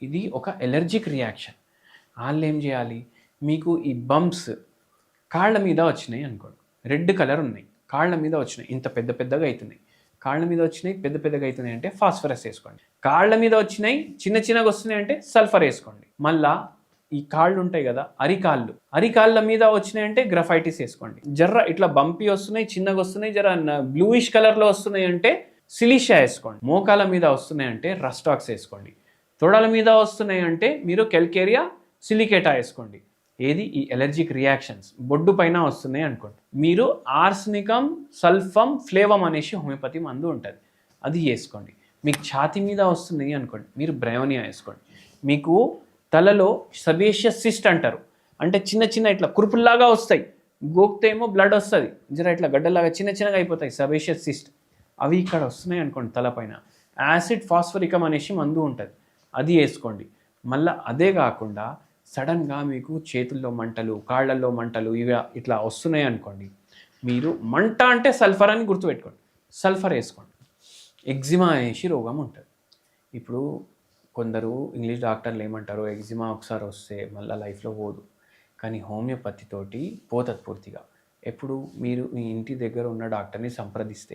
ఇది ఒక allergic reaction. ఆళ్ళేం జేయాలి, మీకు ఈ బంప్స్ కాళ్ళ మీద వచ్చినాయి అనుకోండి. రెడ్ కలర్ ఉన్నాయి. కాళ్ళ మీద వచ్చినాయి. ఇంత పెద్ద పెద్దగా అయితున్నాయి. కాళ్ళ మీద వచ్చినాయి, పెద్ద పెద్దగా అయితున్నాయి అంటే ఫాస్ఫరస్ ఏసుకోండి. కాళ్ళ మీద వచ్చినాయి, చిన్న చిన్నగా వస్తున్నాయి అంటే సల్ఫర్ ఏసుకోండి. మళ్ళా ఈ కాళ్ళు ఉంటాయి కదా, అరికాళ్ళు. అరికాళ్ళ మీద వచ్చినాయంటే గ్రఫైటిస్ ఏసుకోండి. జర్ర ఇట్లా బంపీ వస్తున్నాయి, చిన్నగా వస్తున్నాయి, జర బ్లూయిష్ కలర్‌లో వస్తున్నాయి అంటే సిలిషియా ఏసుకోండి. మోకాళ్ళ మీద వస్తున్నాయంటే రస్టాక్స్ ఏసుకోండి. తొడల మీద వస్తున్నాయి అంటే మీరు కెల్కేరియా సిలికేటా ఏసుకోండి. ఏది ఈ ఎలర్జిక్ రియాక్షన్స్ బొడ్డు పైన వస్తున్నాయి అనుకోండి, మీరు ఆర్సనికం సల్ఫమ్ ఫ్లేవమ్ అనేసి హోమియోపతి మందు ఉంటుంది, అది వేసుకోండి. మీకు ఛాతీ మీద వస్తున్నాయి అనుకోండి, మీరు బ్రయోనియా వేసుకోండి. మీకు తలలో సబేషియస్ సిస్ట్ అంటారు, అంటే చిన్న చిన్న ఇట్లా కురుపుల్లాగా వస్తాయి, గోక్తే ఏమో బ్లడ్ వస్తుంది, జర ఇట్లా గడ్డలాగా చిన్న చిన్నగా అయిపోతాయి సబేషియస్ సిస్ట్, అవి ఇక్కడ వస్తున్నాయి అనుకోండి తలపైన, యాసిడ్ ఫాస్ఫరికం అనేసి మందు ఉంటుంది, అది వేసుకోండి. మళ్ళీ అదే కాకుండా సడన్గా మీకు చేతుల్లో మంటలు, కాళ్ళల్లో మంటలు ఇవి ఇట్లా వస్తున్నాయి అనుకోండి, మీరు మంట అంటే సల్ఫర్ అని గుర్తుపెట్టుకోండి, సల్ఫర్ వేసుకోండి. ఎగ్జిమా అనేసి రోగం ఉంటుంది. ఇప్పుడు కొందరు ఇంగ్లీష్ డాక్టర్లు ఏమంటారు, ఎగ్జిమా ఒకసారి వస్తే మళ్ళీ లైఫ్లో పోదు, కానీ హోమియోపతితోటి పోతుంది పూర్తిగా. ఎప్పుడు మీరు మీ ఇంటి దగ్గర ఉన్న డాక్టర్ని సంప్రదిస్తే